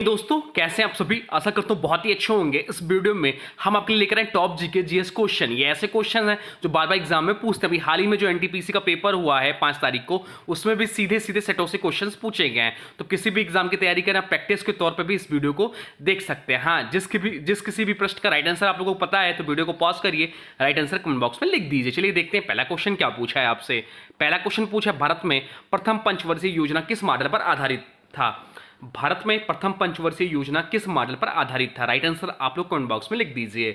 दोस्तों कैसे हैं आप सभी। आशा करता हूँ बहुत ही अच्छे होंगे। इस वीडियो में हम आपके लिए लेकर आए टॉप जीके जीएस क्वेश्चन। ये ऐसे क्वेश्चन हैं जो बार बार एग्जाम में पूछते हैं। अभी हाल ही में जो एनटीपीसी का पेपर हुआ है 5 तारीख को, उसमें भी सीधे सीधे सेटों से क्वेश्चंस पूछे गए हैं। तो किसी भी एग्जाम की तैयारी करें, प्रैक्टिस के तौर पर भी इस वीडियो को देख सकते हैं। हाँ, जिस किसी भी प्रश्न का राइट आंसर आप लोगों को पता है तो वीडियो को पॉज करिए, राइट आंसर कमेंट बॉक्स में लिख दीजिए। चलिए देखते हैं पहला क्वेश्चन क्या पूछा है आपसे। पहला क्वेश्चन पूछा है, भारत में प्रथम पंचवर्षीय योजना किस मॉडल पर आधारित था। भारत में प्रथम पंचवर्षीय योजना किस मॉडल पर आधारित था। राइट आंसर आप लोग कमेंट बॉक्स में लिख दीजिए।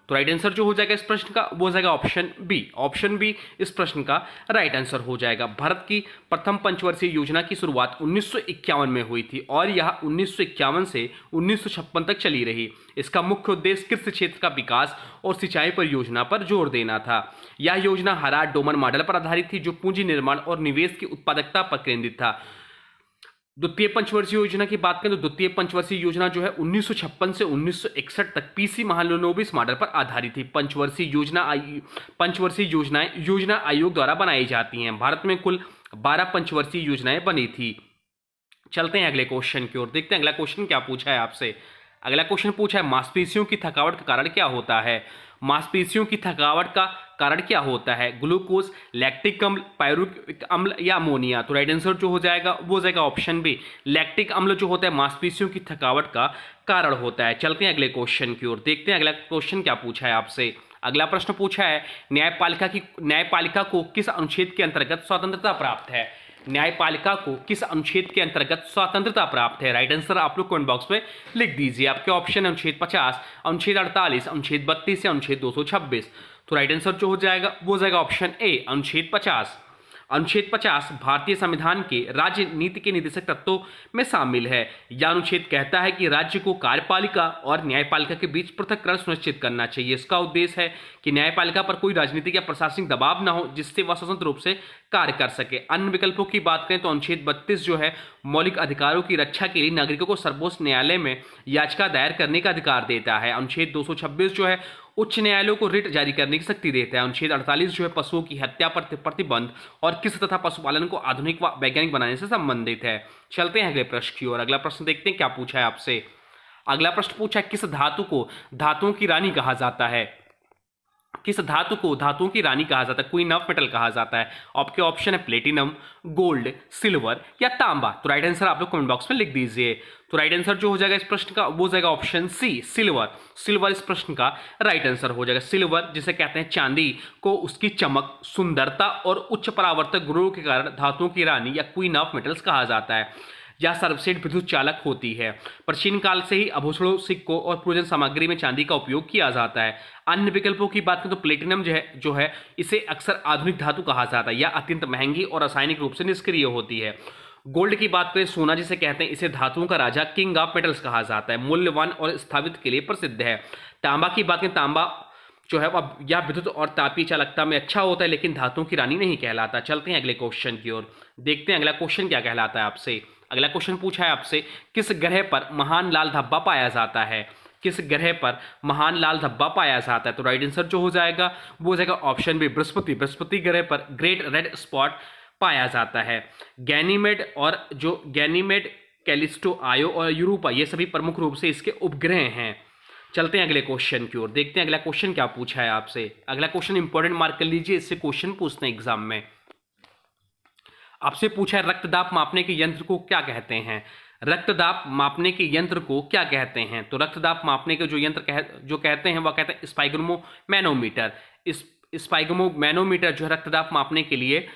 तो राइट आंसर जो हो जाएगा इस प्रश्न का वो हो जाएगा ऑप्शन बी। ऑप्शन बी इस प्रश्न का राइट आंसर हो जाएगा। भारत की प्रथम पंचवर्षीय योजना की शुरुआत 1951 में हुई थी और यह 1951 से 1956 तक चली रही। इसका मुख्य उद्देश्य कृषि क्षेत्र का विकास और सिंचाई परियोजना पर जोर देना था। यह योजना हरार डोमन मॉडल पर आधारित थी जो पूंजी निर्माण और निवेश की उत्पादकता पर केंद्रित था। द्वितीय पंचवर्षीय योजना की बात करें तो द्वितीय पंचवर्षीय योजना जो है 1956 से 1961 तक पीसी महालनोबिस मॉडल पर आधारित थी। पंचवर्षीय योजनाएं योजना आयोग द्वारा बनाई जाती हैं। भारत में कुल 12 पंचवर्षीय योजनाएं बनी थी। चलते हैं अगले क्वेश्चन की ओर, देखते हैं अगला क्वेश्चन क्या पूछा है आपसे। अगला क्वेश्चन पूछा है, मांसपेशियों की थकावट का कारण क्या होता है। मांसपेशियों की थकावट का कारण क्या होता है। ग्लूकोज, लैक्टिक अम्ल, पायरुविक अम्ल या अमोनिया। तो राइट आंसर जो हो जाएगा वो हो जाएगा ऑप्शन बी। लैक्टिक अम्ल जो होता है मांसपेशियों की थकावट का कारण होता है। चलते हैं अगले क्वेश्चन की ओर, देखते हैं अगला क्वेश्चन क्या पूछा है आपसे। अगला प्रश्न पूछा है, न्यायपालिका को किस अनुच्छेद के अंतर्गत स्वतंत्रता प्राप्त है। न्यायपालिका को किस अनुच्छेद के अंतर्गत स्वतंत्रता प्राप्त है। राइट आंसर आप लोग कमेंट बॉक्स में लिख दीजिए। आपके ऑप्शन अनुच्छेद 50, अनुच्छेद 48, अनुच्छेद 32 या अनुच्छेद 226। तो राइट आंसर जो हो जाएगा वो हो जाएगा ऑप्शन ए, अनुच्छेद 50। अनुच्छेद 50 भारतीय संविधान के राज्य नीति के निर्देशक तत्वों में शामिल है। यह अनुच्छेद कहता है कि राज्य को कार्यपालिका और न्यायपालिका के बीच पृथक्करण सुनिश्चित करना चाहिए। इसका उद्देश्य है कि न्यायपालिका पर कोई राजनीतिक या प्रशासनिक दबाव न हो जिससे वह स्वतंत्र रूप से कार्य कर सके। अन्य विकल्पों की बात करें तो अनुच्छेद 32 जो है मौलिक अधिकारों की रक्षा के लिए नागरिकों को सर्वोच्च न्यायालय में याचिका दायर करने का अधिकार देता है। अनुच्छेद 226 जो है उच्च न्यायालयों को रिट जारी करने की शक्ति देता है। अनुच्छेद 48 जो है पशुओं की हत्या पर प्रतिबंध और कृषि तथा पशुपालन को आधुनिक व वैज्ञानिक बनाने से संबंधित है। चलते हैं अगले प्रश्न की ओर। अगला प्रश्न देखते हैं क्या पूछा है आपसे। अगला प्रश्न पूछा है, किस धातु को धातुओं की रानी कहा जाता है। किस धातु को धातुओं की रानी कहा जाता है, क्वीन ऑफ मेटल कहा जाता है। आपके ऑप्शन है प्लेटिनम, गोल्ड, सिल्वर या तांबा। तो राइट आंसर आप लोग कमेंट बॉक्स में लिख दीजिए। तो राइट आंसर जो हो जाएगा इस प्रश्न का वो हो जाएगा ऑप्शन सी, सिल्वर। सिल्वर इस प्रश्न का राइट आंसर हो जाएगा। सिल्वर जिसे कहते हैं चांदी को उसकी चमक, सुंदरता और उच्च परावर्तक गुणों के कारण धातुओं की रानी या क्वीन ऑफ मेटल्स कहा जाता है। यह सर्वश्रेष्ठ विद्युत चालक होती है। प्राचीन काल से ही आभूषणों, सिक्कों और पूजन सामग्री में चांदी का उपयोग किया जाता है। अन्य विकल्पों की बात करें तो प्लेटिनम जो है इसे अक्सर आधुनिक धातु कहा जाता है। यह अत्यंत महंगी और रासायनिक रूप से निष्क्रिय होती है। गोल्ड की बात करें, सोना जिसे कहते हैं, इसे धातुओं का राजा, किंग ऑफ मेटल्स कहा जाता है। मूल्यवान और स्थापित के लिए प्रसिद्ध है। तांबा की बात करें, तांबा जो है वह यह विद्युत और तापीय चालकता में अच्छा होता है लेकिन धातुओं की रानी नहीं कहलाता। चलते हैं अगले क्वेश्चन की ओर, देखते हैं अगला क्वेश्चन क्या कहलाता है आपसे। अगला क्वेश्चन पूछा है आपसे, किस ग्रह पर महान लाल धब्बा पाया जाता है। किस ग्रह पर महान लाल धब्बा पाया जाता है। तो राइट आंसर जो हो जाएगा वो हो जाएगा ऑप्शन बी, बृहस्पति। बृहस्पति ग्रह पर ग्रेट रेड स्पॉट पाया जाता है। गैनीमेड, कैलिस्टो, आयो और यूरोपा ये सभी प्रमुख रूप से इसके उपग्रह हैं। चलते हैं अगले क्वेश्चन की ओर, देखते हैं अगला क्वेश्चन क्या पूछा है आपसे। अगला क्वेश्चन इंपॉर्टेंट मार्क कर लीजिए, इससे क्वेश्चन पूछते हैं एग्जाम में। आपसे पूछा है, रक्तदाब मापने के यंत्र को क्या कहते हैं। रक्तदाब मापने के यंत्र को क्या कहते हैं। तो रक्तदाब मापने के जो यंत्र कहते हैं वह कहते हैं स्पाइगोमैनोमीटर। इस स्पाइगोमैनोमीटर जो है रक्तदाब मापने के लिए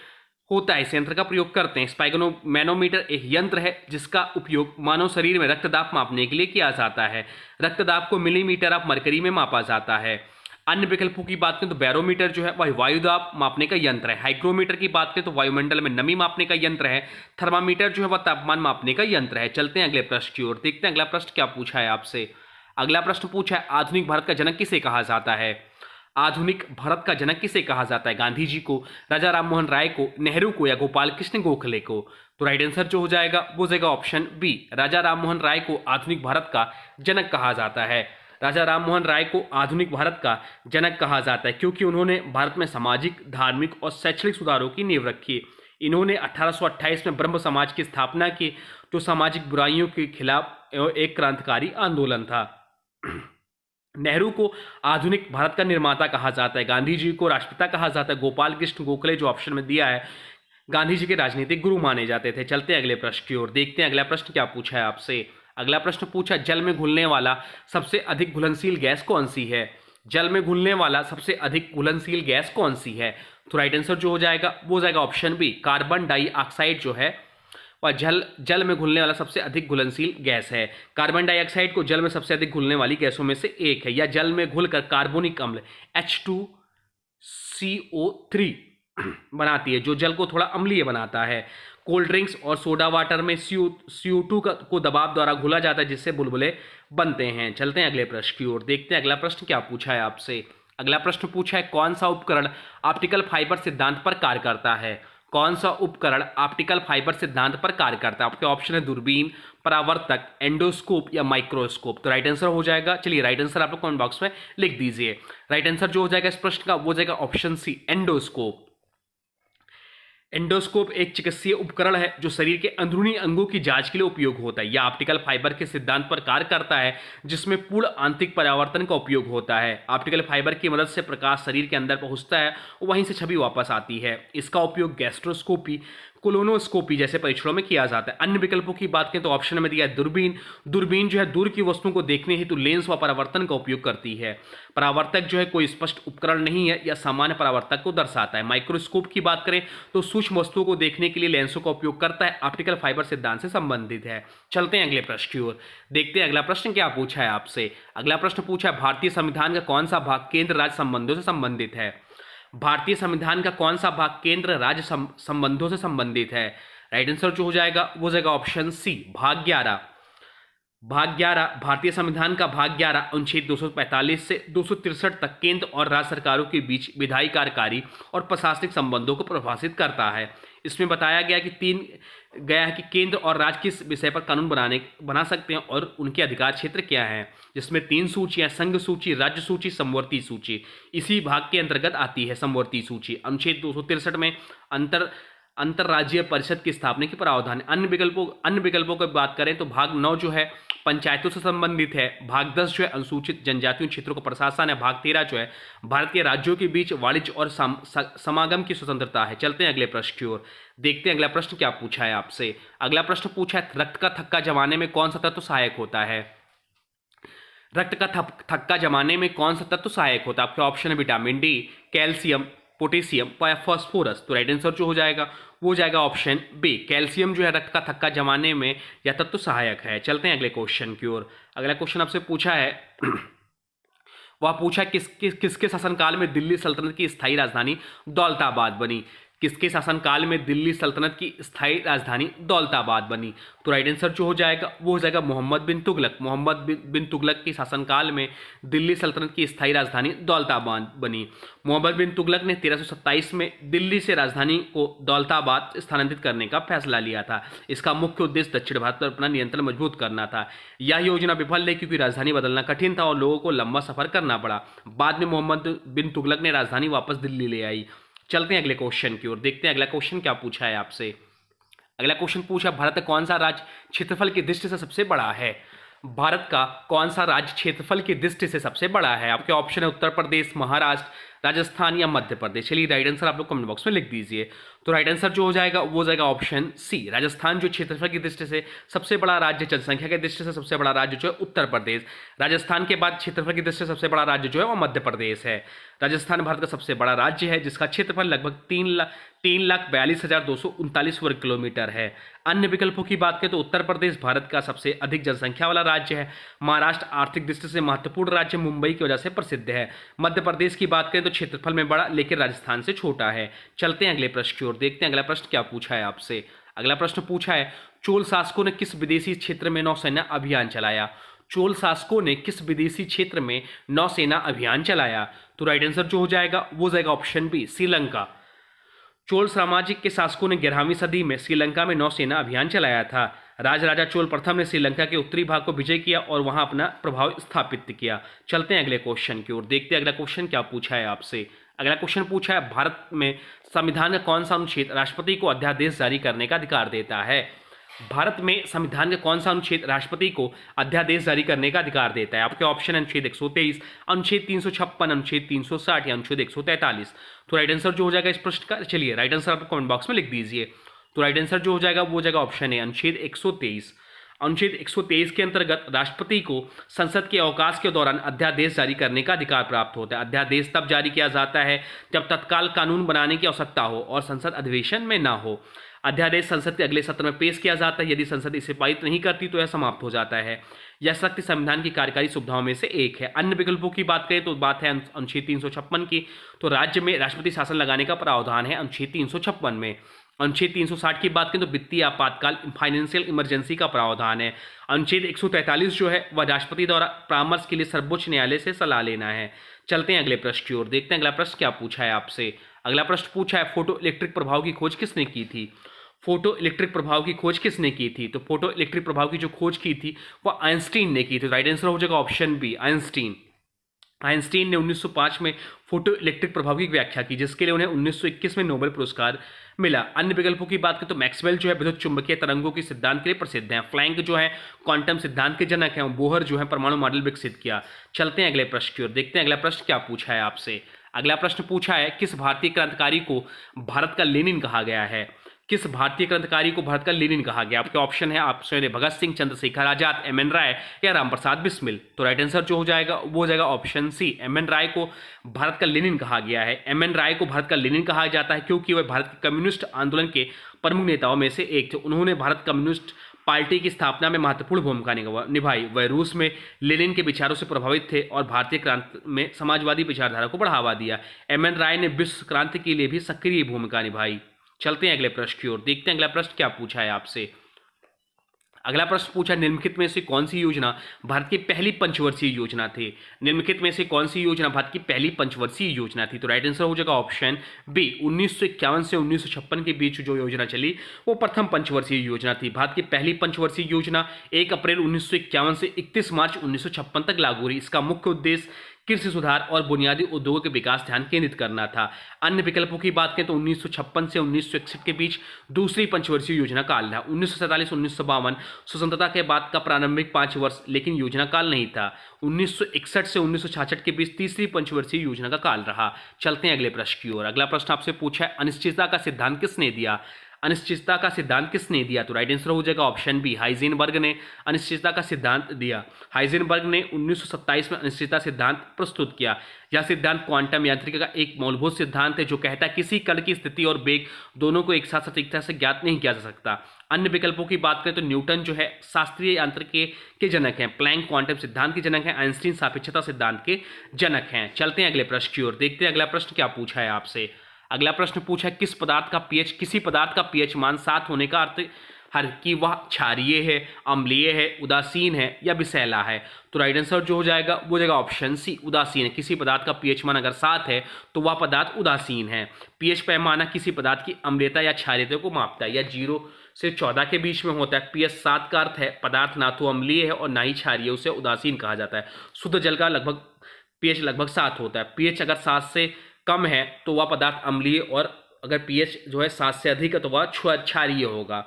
होता है, इस यंत्र का प्रयोग करते हैं। स्पाइगोमैनोमीटर एक यंत्र है जिसका उपयोग मानव शरीर में रक्तदाब मापने के लिए किया जाता है। रक्तदाब को मिलीमीटर ऑफ मरकरी में मापा जाता है। अन्य विकल्पों की बात करें तो बैरोमीटर जो है वह वायुदाब मापने का यंत्र है। हाइग्रोमीटर की बात करें तो वायुमंडल में नमी मापने का यंत्र है। थर्मामीटर जो है वह तापमान मापने का यंत्र है। चलते हैं अगले प्रश्न की ओर, देखते हैं अगला प्रश्न क्या पूछा है आपसे। अगला प्रश्न पूछा है, आधुनिक भारत का जनक किसे कहा जाता है। आधुनिक भारत का जनक किसे कहा जाता है। गांधी जी को, राजा राममोहन राय को, नेहरू को या गोपाल कृष्ण गोखले को। तो राइट आंसर जो हो जाएगा वो हो जाएगा ऑप्शन बी, राजा राममोहन राय को आधुनिक भारत का जनक कहा जाता है। राजा राममोहन राय को आधुनिक भारत का जनक कहा जाता है क्योंकि उन्होंने भारत में सामाजिक, धार्मिक और शैक्षणिक सुधारों की नींव रखी। इन्होंने 1828 में ब्रह्म समाज की स्थापना की जो सामाजिक बुराइयों के खिलाफ एक क्रांतिकारी आंदोलन था। नेहरू को आधुनिक भारत का निर्माता कहा जाता है, गांधी जी को राष्ट्रपिता कहा जाता है, गोपाल कृष्ण गोखले जो ऑप्शन में दिया है गांधी जी के राजनीतिक गुरु माने जाते थे। चलते हैं अगले प्रश्न की ओर, देखते हैं अगला प्रश्न क्या पूछा है आपसे। अगला प्रश्न पूछा, जल में घुलने वाला सबसे अधिक घुलनशील गैस कौन सी है? जल में घुलने वाला सबसे अधिक घुलनशील गैस कौन सी है? तो राइट आंसर जो हो जाएगा वो हो जाएगा ऑप्शन बी, कार्बन डाइऑक्साइड जो है और जल में घुलने वाला सबसे अधिक घुलनशील गैस है। कार्बन डाइऑक्साइड को जल में सबसे अधिक घुलने वाली गैसों में से एक है, या जल में घुलकर कार्बोनिक अम्ल H2CO3 बनाती है, जो जल को थोड़ा अम्लीय बनाता है। कोल्ड ड्रिंक्स और सोडा वाटर में CO2 को दबाव द्वारा घुला जाता है, जिससे बुलबुले बनते हैं। चलते हैं अगले प्रश्न की ओर, देखते हैं अगला प्रश्न क्या पूछा है आपसे। अगला प्रश्न पूछा है, कौन सा उपकरण ऑप्टिकल फाइबर सिद्धांत पर कार्य करता है? कौन सा उपकरण ऑप्टिकल फाइबर सिद्धांत पर कार्य करता है? आपके ऑप्शन है दूरबीन, परावर्तक, एंडोस्कोप या माइक्रोस्कोप। तो राइट आंसर हो जाएगा, चलिए राइट आंसर आप लोग कमेंट बॉक्स में लिख दीजिए। राइट आंसर जो हो जाएगा इस प्रश्न का वो हो जाएगा ऑप्शन सी, एंडोस्कोप। एंडोस्कोप एक चिकित्सीय उपकरण है जो शरीर के अंदरूनी अंगों की जांच के लिए उपयोग होता है। यह ऑप्टिकल फाइबर के सिद्धांत पर कार्य करता है, जिसमें पूर्ण आंतरिक परावर्तन का उपयोग होता है। ऑप्टिकल फाइबर की मदद से प्रकाश शरीर के अंदर पहुंचता है और वहीं से छवि वापस आती है। इसका उपयोग गैस्ट्रोस्कोपी, कोलोनोस्कोपी जैसे परीक्षणों में किया जाता है। अन्य विकल्पों की बात करें तो ऑप्शन में दिया है दूरबीन। दूरबीन जो है दूर की वस्तुओं को देखने हेतु लेंस व परावर्तन का उपयोग करती है। परावर्तक जो है कोई स्पष्ट उपकरण नहीं है या सामान्य परावर्तक को दर्शाता है। माइक्रोस्कोप की बात करें तो सूक्ष्म वस्तुओं को देखने के लिए लेंसों का उपयोग करता है। ऑप्टिकल फाइबर सिद्धांत से संबंधित है। चलते हैं अगले प्रश्न की ओर, देखते हैं अगला प्रश्न क्या पूछा है आपसे। अगला प्रश्न पूछा है, भारतीय संविधान का कौन सा भाग केंद्र राज्य संबंधों से संबंधित है? भारतीय संविधान का कौन सा भाग केंद्र राज्य संबंधों से संबंधित है? राइट आंसर जो हो जाएगा वो हो जाएगा ऑप्शन सी, भाग 11। भाग 11 भारतीय संविधान का भाग 11 अनुच्छेद 245 से 263 तक केंद्र और राज्य सरकारों के बीच विधायी, कार्यकारी और प्रशासनिक संबंधों को परिभाषित करता है। इसमें बताया गया कि केंद्र और राज्य किस विषय पर कानून बना सकते हैं और उनके अधिकार क्षेत्र क्या हैं, जिसमें 3 सूचियां, संघ सूची, राज्य सूची, समवर्ती सूची। इसी भाग के अंतर्गत आती है समवर्ती सूची। अनुच्छेद 263 में अंतर्राज्यीय परिषद की स्थापना की प्रावधान। अन्य विकल्पों की बात करें तो भाग 9 जो है पंचायतों से संबंधित है। भाग 10 जो है अनुसूचित जनजातियों क्षेत्रों का प्रशासन है। भाग 13 जो है भारत के राज्यों के बीच वाणिज्य और समागम की स्वतंत्रता है। चलते हैं अगले प्रश्न की ओर, देखते हैं अगला प्रश्न क्या पूछा है आपसे। अगला प्रश्न पूछा है, रक्त का थक्का जमाने में कौन सा तत्व सहायक होता है? रक्त का थक्का जमाने में कौन सा तत्व सहायक होता है? आपके ऑप्शन है विटामिन डी, कैल्शियम, पोटेशियम या फास्फोरस। तो राइट आंसर जो हो जाएगा वो हो जाएगा ऑप्शन बी, कैल्शियम जो है रक्त का थक्का जमाने में यह तत्व सहायक है। चलते हैं अगले क्वेश्चन की ओर। अगला क्वेश्चन आपसे पूछा है वह पूछा किसके शासनकाल में दिल्ली सल्तनत की स्थायी राजधानी दौलताबाद बनी? किसके शासनकाल में दिल्ली सल्तनत की स्थायी राजधानी दौलताबाद बनी? तो राइट आंसर जो हो जाएगा वो हो जाएगा मोहम्मद बिन तुगलक। मोहम्मद बिन तुगलक के शासनकाल में दिल्ली सल्तनत की स्थायी राजधानी दौलताबाद बनी। मोहम्मद बिन तुगलक ने 1327 में दिल्ली से राजधानी को दौलताबाद स्थानांतरित करने का फैसला लिया था। इसका मुख्य उद्देश्य दक्षिण भारत पर अपना नियंत्रण मजबूत करना था। यह योजना विफल रही क्योंकि राजधानी बदलना कठिन था और लोगों को लंबा सफर करना पड़ा। बाद में मोहम्मद बिन तुगलक ने राजधानी वापस दिल्ली ले आई। चलते हैं अगले क्वेश्चन की ओर, देखते हैं अगला क्वेश्चन क्या पूछा है आपसे। अगला क्वेश्चन पूछा, भारत का कौन सा राज्य क्षेत्रफल की दृष्टि से सबसे बड़ा है? भारत का कौन सा राज्य क्षेत्रफल की दृष्टि से सबसे बड़ा है? आपके ऑप्शन है उत्तर प्रदेश, महाराष्ट्र, राजस्थान या मध्य प्रदेश। चलिए राइट आंसर आप लोग कमेंट बॉक्स में लिख दीजिए। तो राइट आंसर जो हो जाएगा वो हो जाएगा ऑप्शन सी, राजस्थान जो क्षेत्रफल की दृष्टि से सबसे बड़ा राज्य, जनसंख्या की दृष्टि से सबसे बड़ा राज्य जो है उत्तर प्रदेश। राजस्थान के बाद क्षेत्रफल की दृष्टि से सबसे बड़ा राज्य जो है वो मध्य प्रदेश है। राजस्थान भारत का सबसे बड़ा राज्य है जिसका क्षेत्रफल लगभग 3,42,239 वर्ग किलोमीटर है। अन्य विकल्पों की बात करें तो उत्तर प्रदेश भारत का सबसे अधिक जनसंख्या वाला राज्य है। महाराष्ट्र आर्थिक दृष्टि से महत्वपूर्ण राज्य मुंबई की वजह से प्रसिद्ध है। मध्य प्रदेश की बात करें तो क्षेत्रफल में बड़ा लेकिन राजस्थान से छोटा है। चलते हैं अगले प्रश्न की ओर, देखते हैं अगला प्रश्न क्या पूछा है आपसे। अगला प्रश्न पूछा है, चोल शासकों ने किस विदेशी क्षेत्र में नौसेना अभियान चलाया? चोल शासकों ने किस विदेशी क्षेत्र में नौसेना अभियान चलाया? तो राइट आंसर जो हो जाएगा वो हो जाएगा ऑप्शन बी, श्रीलंका। चोल साम्राज्य के शासकों ने 11वीं सदी में श्रीलंका में नौसेना अभियान चलाया था। राजा चोल प्रथम ने श्रीलंका के उत्तरी भाग को विजय किया और वहां अपना प्रभाव स्थापित किया। चलते हैं अगले क्वेश्चन की ओर, देखते हैं अगला क्वेश्चन क्या पूछा है आपसे। अगला क्वेश्चन पूछा है, भारत में संविधान का कौन सा अनुच्छेद राष्ट्रपति को अध्यादेश जारी करने का अधिकार देता है? भारत में संविधान का कौन सा अनुच्छेद राष्ट्रपति को अध्यादेश जारी करने का अधिकार देता है? आपके ऑप्शन है अनुच्छेद 123, अनुच्छेद 356, अनुच्छेद 360 या अनुच्छेद 143। तो राइट आंसर जो हो जाएगा इस प्रश्न का, चलिए राइट आंसर आप कमेंट बॉक्स में लिख दीजिए। तो राइट आंसर जो हो जाएगा वो हो जाएगा ऑप्शन है अनुच्छेद 123। अनुच्छेद 123 के अंतर्गत राष्ट्रपति को संसद के अवकाश के दौरान अध्यादेश जारी करने का अधिकार प्राप्त होता है। अध्यादेश तब जारी किया जाता है जब तत्काल कानून बनाने की आवश्यकता हो और संसद अधिवेशन में ना हो। अध्यादेश संसद के अगले सत्र में पेश किया जाता है। यदि संसद इसे पारित नहीं करती तो यह समाप्त हो जाता है। यह शक्ति संविधान की कार्यकारी सुविधाओं में से एक है। अन्य विकल्पों की बात करें तो बात है अनुच्छेद 356 की। तो राज्य में राष्ट्रपति शासन लगाने का प्रावधान है अनुच्छेद 356 में। अनुच्छेद 360 की बात करें तो वित्तीय आपातकाल फाइनेंशियल इमरजेंसी का प्रावधान है। अनुच्छेद 143 जो है वह राष्ट्रपति द्वारा परामर्श के लिए सर्वोच्च न्यायालय से सलाह लेना है। चलते हैं अगले प्रश्न की ओर, देखते हैं अगला प्रश्न क्या पूछा है आपसे। अगला प्रश्न पूछा है फोटो इलेक्ट्रिक प्रभाव की खोज किसने की थी? फोटो इलेक्ट्रिक प्रभाव की खोज किसने की थी? तो फोटो इलेक्ट्रिक प्रभाव की जो खोज की थी वह आइंस्टीन ने की थी। राइट आंसर हो जाएगा ऑप्शन बी, आइंस्टीन। आइंस्टीन ने 1905 में फोटो इलेक्ट्रिक प्रभाव की व्याख्या की, जिसके लिए उन्हें 1921 में नोबेल पुरस्कार मिला। अन्य विकल्पों की बात करें तो मैक्सवेल जो है विद्युत चुंबकीय तरंगों के सिद्धांत के लिए प्रसिद्ध हैं। फ्लैंक जो है क्वांटम सिद्धांत के जनक हैं। बोहर जो है परमाणु मॉडल विकसित किया। चलते हैं अगले प्रश्न की ओर, देखते हैं अगला प्रश्न क्या पूछा है आपसे। अगला प्रश्न पूछा है किस भारतीय क्रांतिकारी को भारत का लेनिन कहा गया है? किस भारतीय क्रांतिकारी को भारत का लेनिन कहा गया? आपके ऑप्शन है ऑप्शन भगत सिंह, चंद्रशेखर आजाद, एम.एन. राय या रामप्रसाद बिस्मिल। तो राइट आंसर जो हो जाएगा वो हो जाएगा ऑप्शन सी, एम.एन. राय को भारत का लेनिन कहा गया है। एम.एन. राय को भारत का लेनिन कहा जाता है क्योंकि वह भारत के कम्युनिस्ट आंदोलन के प्रमुख नेताओं में से एक थे। उन्होंने भारत कम्युनिस्ट पार्टी की स्थापना में महत्वपूर्ण भूमिका निभाई। वह रूस में लेनिन के विचारों से प्रभावित थे और भारतीय क्रांति में समाजवादी विचारधारा को बढ़ावा दिया। एम.एन. राय ने विश्व क्रांति के लिए भी सक्रिय भूमिका निभाई। चलते हैं अगले प्रश्न की ओर, देखते हैं अगला प्रश्न क्या पूछा है आपसे। अगला प्रश्न पूछा निम्नलिखित में से कौन सी योजना भारत की पहली पंचवर्षीय योजना थी? निम्नलिखित में से कौन सी योजना भारत की पहली पंचवर्षीय योजना थी? तो राइट आंसर हो जाएगा ऑप्शन बी, 1951 से 1956 के बीच जो योजना चली वो प्रथम पंचवर्षीय योजना थी। भारत की पहली पंचवर्षीय योजना 1 अप्रैल 1951 से 31 मार्च 1956 तक लागू हुई। इसका मुख्य उद्देश्य कृषि सुधार और बुनियादी उद्योगों के विकास ध्यान केंद्रित करना था। अन्य विकल्पों की बात करें तो 1956 से 1961 के बीच दूसरी पंचवर्षीय योजना काल था। 1947-1952 स्वतंत्रता के बाद का प्रारंभिक 5 वर्ष लेकिन योजना काल नहीं था। 1961 से 1966 के बीच तीसरी पंचवर्षीय योजना का काल रहा। चलते हैं अगले प्रश्न की ओर। अगला प्रश्न आपसे पूछा है अनिश्चितता का सिद्धांत किसने दिया? अनिश्चितता का सिद्धांत किसने दिया? तो राइट आंसर हो जाएगा ऑप्शन बी, हाइजेनबर्ग ने अनिश्चितता का सिद्धांत दिया। हाइजेनबर्ग ने 1927 में अनिश्चितता सिद्धांत प्रस्तुत किया। यह सिद्धांत क्वांटम यांत्रिकी का एक मूलभूत सिद्धांत है जो कहता है किसी कण की स्थिति और वेग दोनों को एक साथ सटीकता से ज्ञात नहीं किया जा सकता। अन्य विकल्पों की बात करें तो न्यूटन जो है शास्त्रीय यांत्रिकी के जनक हैं, प्लैंक क्वांटम सिद्धांत के जनक हैं, आइंस्टीन सापेक्षता सिद्धांत के जनक हैं। चलते हैं अगले प्रश्न की ओर, देखते हैं अगला प्रश्न क्या पूछा है आपसे। अगला प्रश्न पूछा है किसी पदार्थ का पीएच मान 7 होने का अर्थ हर कि वह क्षारीय है, अम्लीय है, उदासीन है या विषैला है। तो राइट आंसर जो हो जाएगा वो हो जाएगा ऑप्शन सी, उदासीन है। किसी पदार्थ का पीएच मान अगर 7 है तो वह पदार्थ उदासीन है। पीएच पैमाना किसी पदार्थ की अम्लीयता या क्षारीयता को मापता है। यह 0 से 14 के बीच में होता है। पीएच 7 का अर्थ है पदार्थ ना तो अम्लीय है और ना ही क्षारीय, उसे उदासीन कहा जाता है। शुद्ध जल का पीएच लगभग 7 होता है। पीएच अगर 7 से कम है तो वह पदार्थ अम्लीय और अगर पीएच जो है 7 से अधिक है तो वह क्षारीय होगा।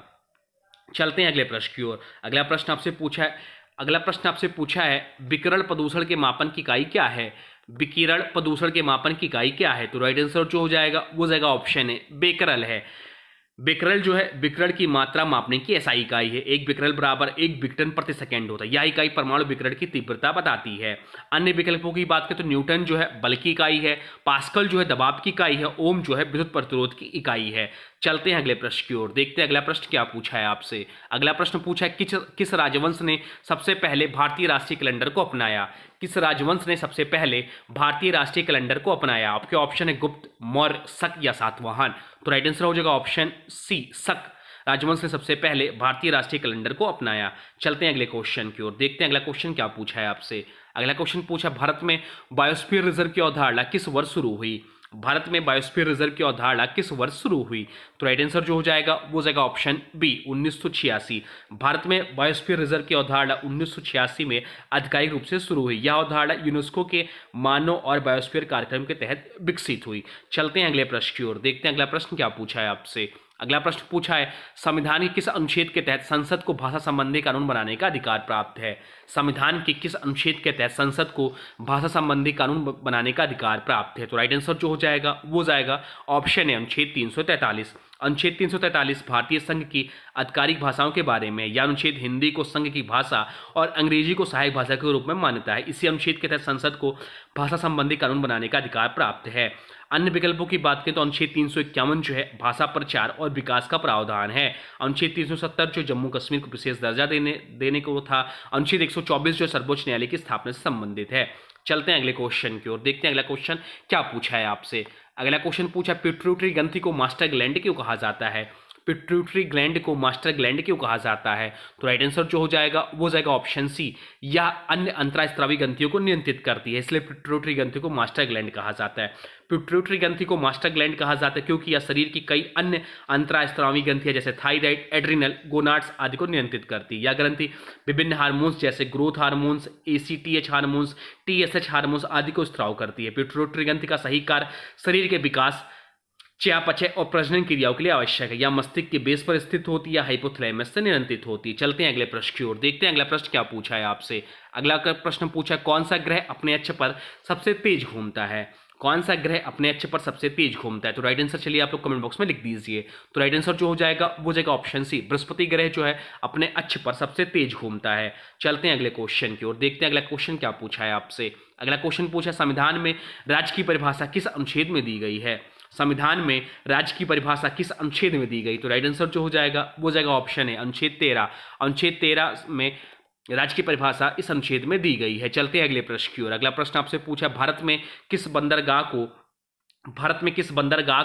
चलते हैं अगले प्रश्न की ओर। अगला प्रश्न आपसे पूछा है विकिरण प्रदूषण के मापन की इकाई क्या है? विकिरण प्रदूषण के मापन की इकाई क्या है? तो राइट आंसर जो हो जाएगा वो जाएगा ऑप्शन है, बेकरल है। बेकरल जो है विकिरण की मात्रा मापने की ऐसा इकाई है। 1 बेकरल बराबर 1 विकटन प्रति सेकंड होता है। यह इकाई परमाणु विकिरण की तीव्रता बताती है। अन्य विकल्पों की बात करें तो न्यूटन जो है बल की इकाई है, पास्कल जो है दबाव की इकाई है, ओम जो है विद्युत प्रतिरोध की इकाई है। चलते हैं अगले प्रश्न की ओर, देखते हैं अगला प्रश्न क्या पूछा है आपसे। अगला प्रश्न पूछा है किस राजवंश ने सबसे पहले भारतीय राष्ट्रीय कैलेंडर को अपनाया? किस राजवंश ने सबसे पहले भारतीय राष्ट्रीय कैलेंडर को अपनाया? आपके ऑप्शन है गुप्त, मौर्य, शक या सातवाहन। तो राइट आंसर हो जाएगा ऑप्शन सी, शक राजवंश ने सबसे पहले भारतीय राष्ट्रीय कैलेंडर को अपनाया। चलते हैं अगले क्वेश्चन की ओर, देखते हैं अगला क्वेश्चन क्या पूछा है आपसे। अगला क्वेश्चन पूछा भारत में बायोस्फीयर रिजर्व की अवधारणा किस वर्ष शुरू हुई? भारत में बायोस्फीयर रिजर्व की अवधारणा किस वर्ष शुरू हुई? तो राइट आंसर जो हो जाएगा वो हो जाएगा ऑप्शन बी, 1986। भारत में बायोस्फीयर रिजर्व की अवधारणा 1986 में आधिकारिक रूप से शुरू हुई। यह अवधारणा यूनेस्को के मानव और बायोस्फीयर कार्यक्रम के तहत विकसित हुई। चलते हैं अगले प्रश्न की ओर, देखते हैं अगला प्रश्न क्या पूछा है आपसे। अगला प्रश्न पूछा है संविधान के किस अनुच्छेद के तहत संसद को भाषा संबंधी कानून बनाने का अधिकार प्राप्त है। संविधान के किस अनुच्छेद के तहत संसद को भाषा संबंधी कानून बनाने का अधिकार प्राप्त है। तो राइट आंसर जो हो जाएगा वो जाएगा ऑप्शन है अनुच्छेद 343। अनुच्छेद 343 भारतीय संघ की आधिकारिक भाषाओं के बारे में। यह अनुच्छेद हिंदी को संघ की भाषा और अंग्रेजी को सहायक भाषा के रूप में मान्यता है। इसी अनुच्छेद के तहत संसद को भाषा संबंधी कानून बनाने का अधिकार प्राप्त है। अन्य विकल्पों की बात करें तो अनुच्छेद 351 जो है भाषा प्रचार और विकास का प्रावधान है। अनुच्छेद 370 जो जम्मू कश्मीर को विशेष दर्जा देने को था। अनुच्छेद 124 जो सर्वोच्च न्यायालय की स्थापना से संबंधित है। चलते हैं अगले क्वेश्चन की ओर, देखते हैं अगला क्वेश्चन क्या पूछा है आपसे। अगला क्वेश्चन पूछा पिट्यूटरी ग्रंथि को मास्टर ग्लैंड क्यों कहा जाता है। पिट्यूटरी ग्लैंड को मास्टर ग्लैंड क्यों कहा जाता है। तो राइट आंसर जो हो जाएगा वो जाएगा ऑप्शन सी। यह अन्य अंतःस्रावी ग्रंथियों को नियंत्रित करती है, इसलिए पिट्यूटरी ग्रंथि को मास्टर ग्लैंड कहा जाता है। पिट्यूटरी ग्रंथि को मास्टर ग्लैंड कहा जाता है क्योंकि यह शरीर की कई अन्य अंतःस्रावी ग्रंथियां जैसे थायराइड, एड्रिनल, गोनाड्स आदि को नियंत्रित करती है। यह ग्रंथि विभिन्न हार्मोन्स जैसे growth hormones, ACTH hormones, TSH hormones आदि को स्राव करती है। पिट्यूटरी ग्रंथि का सही कार्य शरीर के विकास, चयापचय और प्रजनन क्रियाओं के लिए आवश्यक है। यह मस्तिष्क के बेस पर स्थित होती है या हाइपोथैलेमस से नियंत्रित होती है। चलते हैं अगले प्रश्न की ओर, देखते हैं अगला प्रश्न क्या पूछा है आपसे। अगला प्रश्न पूछा है कौन सा ग्रह अपने अक्ष पर सबसे तेज घूमता है। कौन सा ग्रह अपने अक्ष पर सबसे तेज घूमता है। तो राइट आंसर चलिए आप लोग कमेंट बॉक्स में लिख दीजिए। तो राइट आंसर जो हो जाएगा वो जाएगा ऑप्शन सी। बृहस्पति ग्रह जो है अपने अक्ष पर सबसे तेज घूमता है। चलते हैं अगले क्वेश्चन की ओर, देखते हैं अगला क्वेश्चन क्या पूछा है आपसे। अगला क्वेश्चन पूछा संविधान में राज्य की परिभाषा किस अनुच्छेद में दी गई है। संविधान में राज्य की परिभाषा किस अनुच्छेद में दी गई। तो राइट आंसर जो हो जाएगा वो जाएगा ऑप्शन है अनुच्छेद 13। अनुच्छेद 13 में राज्य की परिभाषा इस अनुच्छेद में दी गई है। चलते हैं अगले प्रश्न की ओर। अगला प्रश्न आपसे पूछा भारत में किस बंदरगाह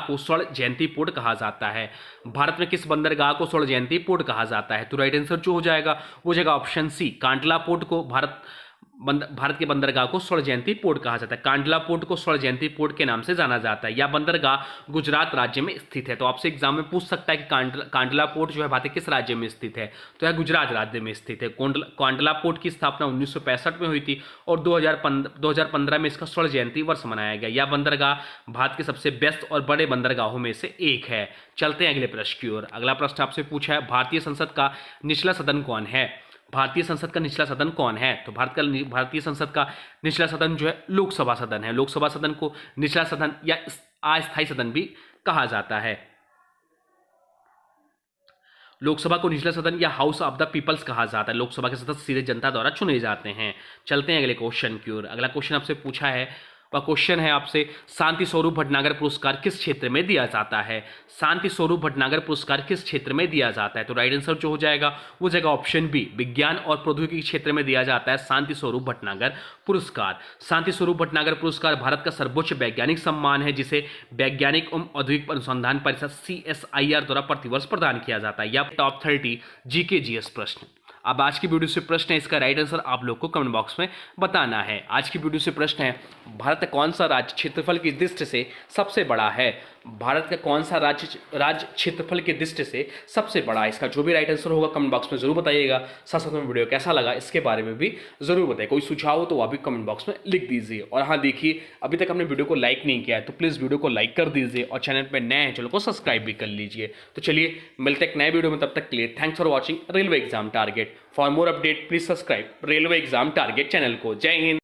को स्वर्ण जयंती पोर्ट कहा जाता है। भारत में किस बंदरगाह को स्वर्ण जयंती पोर्ट कहा जाता है। तो राइट आंसर जो हो जाएगा वो जाएगा ऑप्शन सी। कांडला पोर्ट को भारत के बंदरगाह को स्वर्ण जयंती पोर्ट कहा जाता है। कांडला पोर्ट को स्वर्ण जयंती पोर्ट के नाम से जाना जाता है। यह बंदरगाह गुजरात राज्य में स्थित है। तो आपसे एग्जाम में पूछ सकता है कि कांडला पोर्ट जो है भारत के किस राज्य में स्थित है। तो यह गुजरात राज्य में स्थित है। कांडला पोर्ट की स्थापना 1965 में हुई थी और 2015 में इसका स्वर्ण जयंती वर्ष मनाया गया। यह बंदरगाह भारत के सबसे व्यस्त और बड़े बंदरगाहों में से एक है। चलते हैं अगले प्रश्न की ओर। अगला प्रश्न आपसे पूछा है भारतीय संसद का निचला सदन कौन है। भारतीय संसद का निचला सदन कौन है। तो भारतीय संसद का निचला सदन जो है लोकसभा सदन है। लोकसभा सदन को निचला सदन या अस्थायी सदन भी कहा जाता है। लोकसभा को निचला सदन या हाउस ऑफ द पीपल्स कहा जाता है। लोकसभा के सदस्य सीधे जनता द्वारा चुने जाते हैं। चलते हैं अगले क्वेश्चन की ओर। अगला क्वेश्चन आपसे पूछा है वह क्वेश्चन है आपसे शांति स्वरूप भटनागर पुरस्कार किस क्षेत्र में दिया जाता है। शांति स्वरूप भटनागर पुरस्कार किस क्षेत्र में दिया जाता है। तो राइट आंसर जो हो जाएगा वो जाएगा ऑप्शन बी। विज्ञान और प्रौद्योगिकी क्षेत्र में दिया जाता है शांति स्वरूप भटनागर पुरस्कार। शांति स्वरूप भटनागर पुरस्कार भारत का सर्वोच्च वैज्ञानिक सम्मान है जिसे वैज्ञानिक एवं औद्योगिक अनुसंधान परिषद CSIR द्वारा प्रतिवर्ष प्रदान किया जाता है। यह टॉप 30 GK GS प्रश्न। अब आज की वीडियो से प्रश्न है, इसका राइट आंसर आप लोग को कमेंट बॉक्स में बताना है। आज की वीडियो से प्रश्न है भारत का कौन सा राज्य क्षेत्रफल की दृष्टि से सबसे बड़ा है। भारत का कौन सा राज्य क्षेत्रफल की दृष्टि से सबसे बड़ा है। इसका जो भी राइट आंसर होगा कमेंट बॉक्स में जरूर बताइएगा। साथ साथ में वीडियो कैसा लगा इसके बारे में भी जरूर बताइए। कोई सुझाव हो तो वह भी कमेंट बॉक्स में लिख दीजिए। और हाँ देखिए, अभी तक हमने वीडियो को लाइक नहीं किया है तो प्लीज़ वीडियो को लाइक कर दीजिए और चैनल पर नए हैं चैनल को सब्सक्राइब भी कर लीजिए। तो चलिए मिलते हैं एक नए वीडियो में, तब तक के लिए thanks for watching railway exam target. For more update please subscribe railway exam target channel को। जय हिंद।